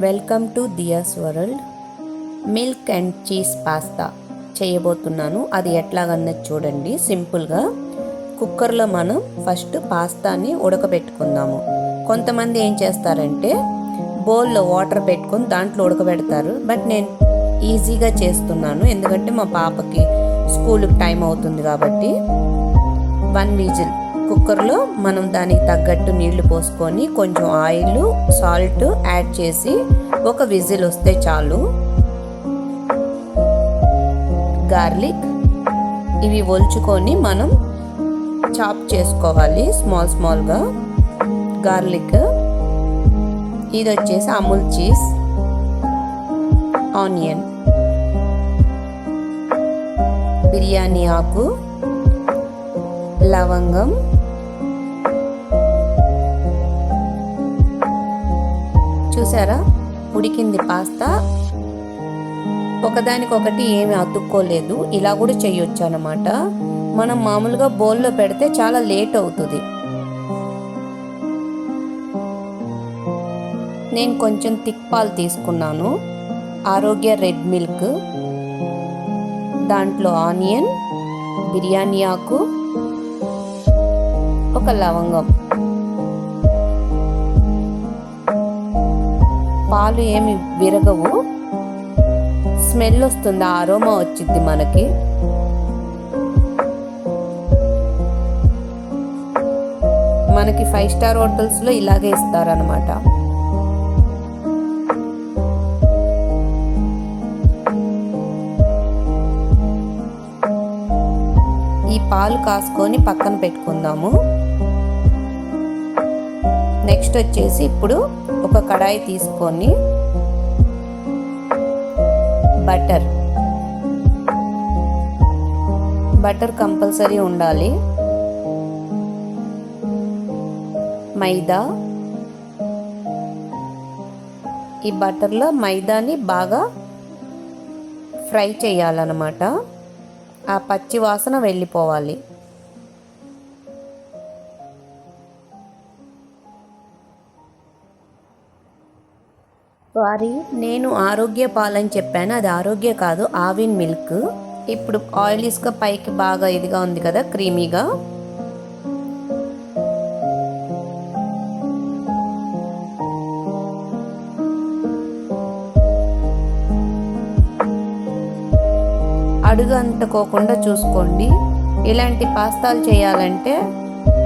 Welcome to diyas world. Milk and cheese pasta చేయబోతున్నాను. అది ఎట్లాగన్నది చూడండి. సింపుల్గా కుక్కర్లో మనం ఫస్ట్ పాస్తాని ఉడకబెట్టుకుందాము. కొంతమంది ఏం చేస్తారంటే బౌల్లో వాటర్ పెట్టుకొని దాంట్లో ఉడకబెడతారు. బట్ నేను ఈజీగా చేస్తున్నాను, ఎందుకంటే మా పాపకి స్కూల్కి టైం అవుతుంది కాబట్టి. 1 విజిల్ కుక్కర్లో మనం దానికి తగ్గట్టు నీళ్లు పోసుకొని కొంచెం ఆయిల్, సాల్ట్ యాడ్ చేసి ఒక విజిల్ వస్తే చాలు. గార్లిక్ ఇవి ఒలుచుకొని మనం చాప్ చేసుకోవాలి స్మాల్గా. గార్లిక్, ఇది వచ్చేసి అమూల్ చీజ్, ఆనియన్, బిర్యానీ ఆకు, లవంగం, చూసారా ఉడికింది పాస్తా. ఒకదానికొకటి ఏమి అతుక్కోలేదు. ఇలా కూడా చేయొచ్చు అన్నమాట. మనం మామూలుగా బౌల్లో పెడితే చాలా లేట్ అవుతుంది. నేను కొంచెం థిక్ పాలు తీసుకున్నాను, ఆరోగ్య రెడ్ మిల్క్, దాంట్లో ఆనియన్, బిర్యానీ ఆకు, ఒక లవంగం. పాలు ఏమి విరగవు, స్మెల్ వస్తుంది, ఆరోమా వచ్చింది మనకి. మనకి 5 స్టార్ హోటల్స్లో ఇలాగే ఇస్తారనమాట. ఈ పాలు కాసుకొని పక్కన పెట్టుకుందాము. నెక్స్ట్ వచ్చేసి ఇప్పుడు ఒక కడాయి తీసుకొని బటర్ కంపల్సరీ ఉండాలి. మైదా, ఈ బటర్లో మైదాని బాగా ఫ్రై చేయాలన్నమాట. ఆ పచ్చి వాసన వెళ్ళిపోవాలి. సారీ, నేను ఆరోగ్య పాలని చెప్పాను, అది ఆరోగ్య కాదు, ఆవిన్ మిల్క్. ఇప్పుడు ఆయిలీస్గా పైకి బాగా ఇదిగా ఉంది కదా, క్రీమీగా. అడుగు అంటుకోకుండా చూసుకోండి. ఇలాంటి పాస్తాలు చేయాలంటే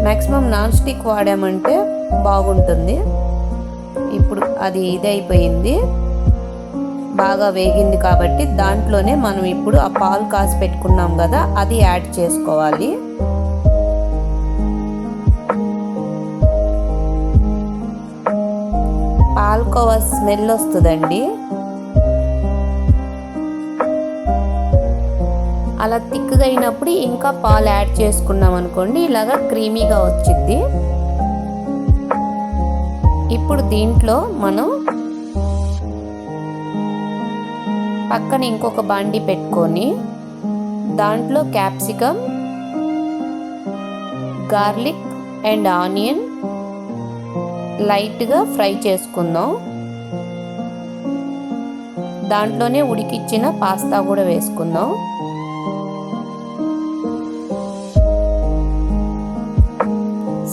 మ్యాక్సిమం నాన్ స్టిక్ వాడామంటే బాగుంటుంది. ఇప్పుడు అది ఇదైపోయింది, బాగా వేగింది కాబట్టి దాంట్లోనే మనం ఇప్పుడు ఆ పాలు కాసి పెట్టుకున్నాం కదా, అది యాడ్ చేసుకోవాలి. పాలకోవా స్మెల్ వస్తుందండి. అలా థిక్గా అయినప్పుడు ఇంకా పాలు యాడ్ చేసుకున్నాం అనుకోండి, ఇలాగా క్రీమీగా వచ్చింది. ఇప్పుడు దీంట్లో మనం పక్కన ఇంకొక బాండి పెట్టుకొని దాంట్లో క్యాప్సికమ్, గార్లిక్ అండ్ ఆనియన్ లైట్గా ఫ్రై చేసుకుందాం. దాంట్లోనే ఉడికిచ్చిన పాస్తా కూడా వేసుకుందాం.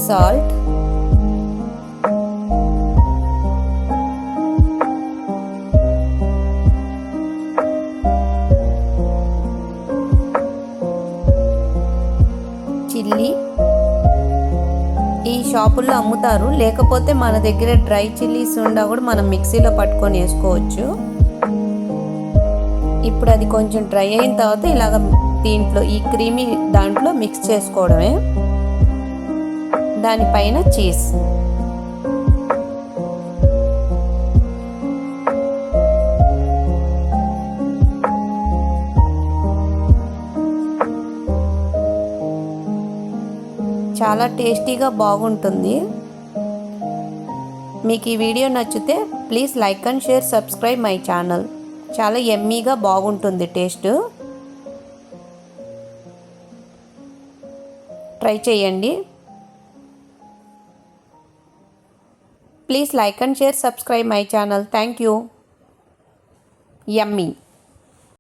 Salt, chilli. ఈ షాపుల్లో అమ్ముతారు, లేకపోతే మన దగ్గర డ్రై చిల్లీస్ ఉండా కూడా మనం మిక్సీలో పట్టుకొని వేసుకోవచ్చు. ఇప్పుడు అది కొంచెం డ్రై అయిన తర్వాత ఇలాగ దీంట్లో ఈ క్రీమీ దాంట్లో మిక్స్ చేసుకోవడమే. దానిపైన చీజ్, చాలా టేస్టీగా బాగుంటుంది. మీకు ఈ వీడియో నచ్చితే please like and share, subscribe my channel. చాలా యమ్మీగా బాగుంటుంది టేస్ట్. ట్రై చేయండి. Please like and share, subscribe my channel. Thank you. Yummy.